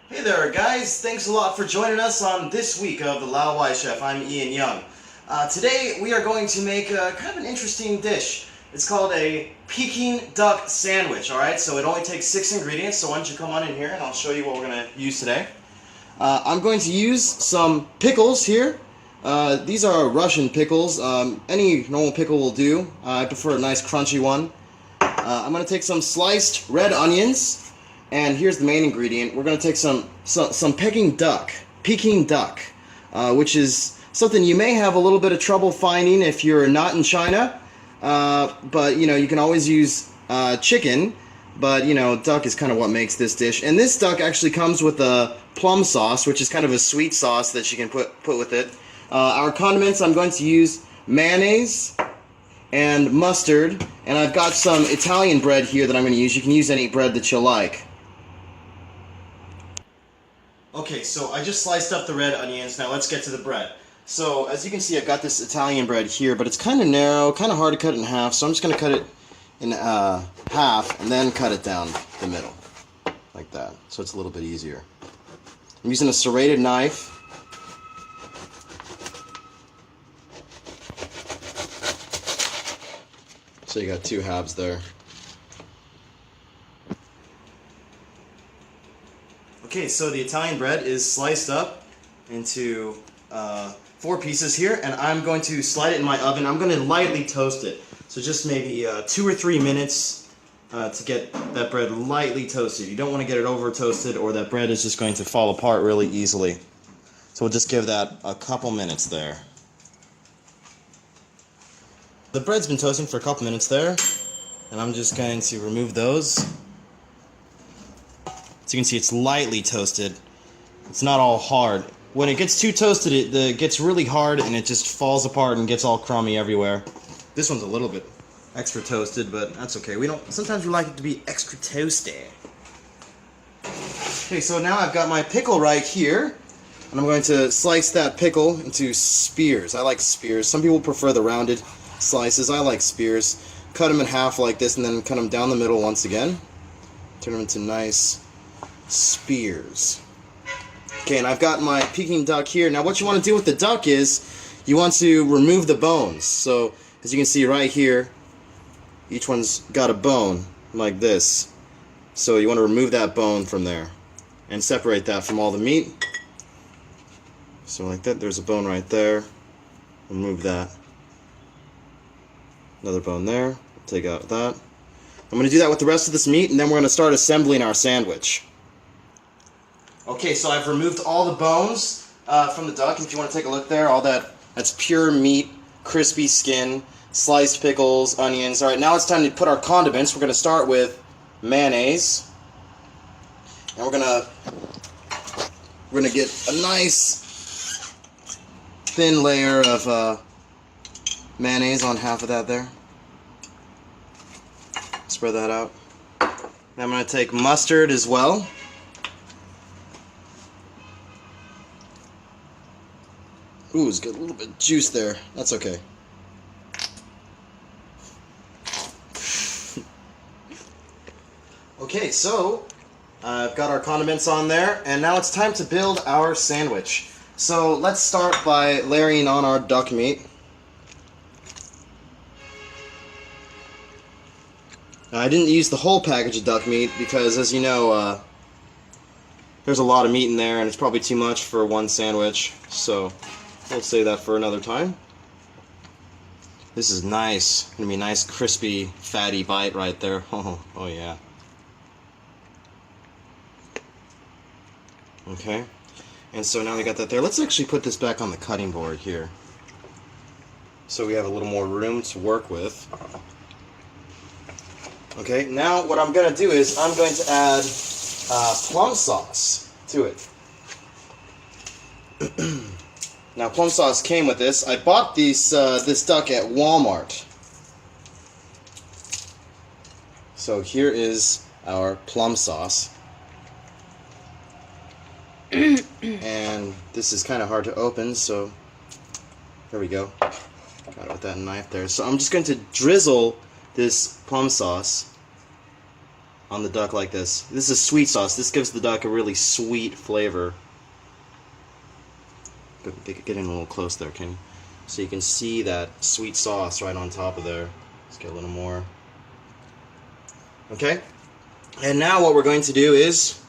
Hey there guys, thanks a lot for joining us on this week of the Laowai Chef. I'm Ian Young. Today we are going to make kind of an interesting dish. It's called a Peking Duck Sandwich, alright? So it only takes 6 ingredients, so why don't you come on in here and I'll show you what we're going to use today. I'm going to use some pickles here. These are Russian pickles. Any normal pickle will do. I prefer a nice crunchy one. I'm going to take some sliced red onions. And here's the main ingredient. We're going to take some Peking duck, which is something you may have a little bit of trouble finding if you're not in China. But you know, you can always use chicken. But you know, duck is kind of what makes this dish. And this duck actually comes with a plum sauce, which is kind of a sweet sauce that you can put with it. Our condiments, I'm going to use mayonnaise and mustard, and I've got some Italian bread here that I'm going to use. You can use any bread that you like. Okay, so I just sliced up the red onions. Now let's get to the bread. So as you can see, I've got this Italian bread here, but it's kind of narrow, kind of hard to cut in half, so I'm just going to cut it in half and then cut it down the middle, like that, so it's a little bit easier. I'm using a serrated knife. So you got 2 halves there. Okay, so the Italian bread is sliced up into 4 pieces here, and I'm going to slide it in my oven. I'm going to lightly toast it, so just maybe 2 or 3 minutes to get that bread lightly toasted. You don't want to get it over toasted, or that bread is just going to fall apart really easily. So we'll just give that a couple minutes there. The bread's been toasting for a couple minutes there, and I'm just going to remove those. So you can see it's lightly toasted. It's not all hard. When it gets too toasted, it gets really hard and it just falls apart and gets all crummy everywhere. This one's a little bit extra toasted, but that's okay. Sometimes we like it to be extra toasty. Okay, so now I've got my pickle right here, and I'm going to slice that pickle into spears. I like spears. Some people prefer the rounded slices. I like spears. Cut them in half like this and then cut them down the middle once again. Turn them into nice spears. Okay, and I've got my Peking duck here. Now what you want to do with the duck is you want to remove the bones. So as you can see right here, each one's got a bone like this. So you want to remove that bone from there and separate that from all the meat. So like that, there's a bone right there. Remove that. Another bone there. Take out that. I'm going to do that with the rest of this meat, and then we're going to start assembling our sandwich. Okay, so I've removed all the bones from the duck. If you want to take a look there, that's pure meat, crispy skin, sliced pickles, onions. All right, now it's time to put our condiments. We're going to start with mayonnaise, and we're going to get a nice thin layer of mayonnaise on half of that there. Spread that out. Now I'm going to take mustard as well. Ooh, it's got a little bit of juice there. That's okay. Okay, so I've got our condiments on there, and now it's time to build our sandwich. So let's start by layering on our duck meat. Now, I didn't use the whole package of duck meat because, as you know, there's a lot of meat in there, and it's probably too much for one sandwich. So we'll save that for another time. This is nice. Gonna be a nice, crispy, fatty bite right there. Oh yeah. Okay. And so now we got that there. Let's actually put this back on the cutting board here, so we have a little more room to work with. Okay, now what I'm going to do is I'm going to add plum sauce to it. Now plum sauce came with this. I bought this duck at Walmart. So here is our plum sauce. And this is kind of hard to open, so there we go. Got it with that knife there. So I'm just going to drizzle this plum sauce on the duck like this. This is sweet sauce. This gives the duck a really sweet flavor. Get in a little close there, Kenny. So you can see that sweet sauce right on top of there. Let's get a little more. Okay? And now what we're going to do is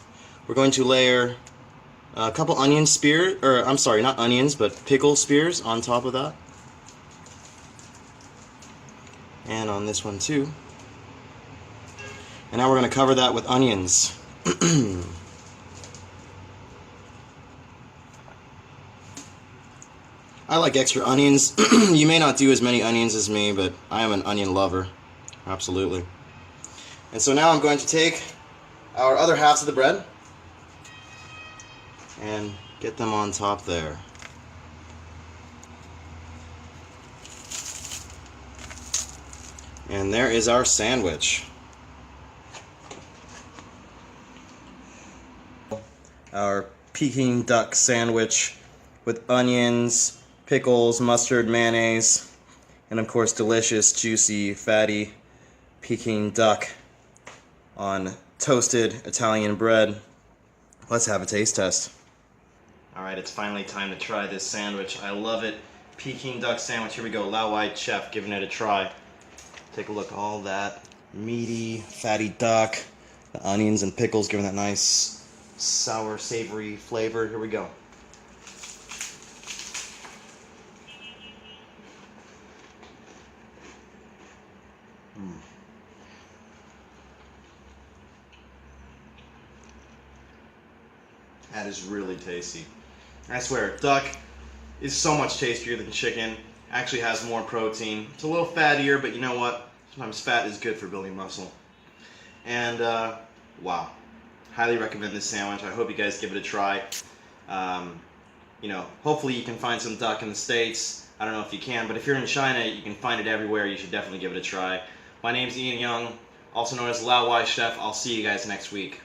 we're going to layer a couple onion spears, or I'm sorry, not onions, but pickle spears on top of that. And on this one too. And now we're going to cover that with onions. I like extra onions. You may not do as many onions as me, but I am an onion lover. Absolutely. And so now I'm going to take our other halves of the bread and get them on top there. And there is our sandwich. Our Peking Duck Sandwich with onions, pickles, mustard, mayonnaise, and of course delicious, juicy, fatty Peking duck on toasted Italian bread. Let's have a taste test. Alright, it's finally time to try this sandwich. I love it. Peking Duck Sandwich. Here we go. Laowai Chef giving it a try. Take a look at all that meaty, fatty duck. The onions and pickles giving that nice, sour, savory flavor. Here we go. That is really tasty. I swear, duck is so much tastier than chicken. Actually has more protein. It's a little fattier, but you know what? Sometimes fat is good for building muscle. And wow, highly recommend this sandwich. I hope you guys give it a try. You know, hopefully you can find some duck in the States. I don't know if you can, but if you're in China, you can find it everywhere. You should definitely give it a try. My name's Ian Young, also known as Laowai Chef. I'll see you guys next week.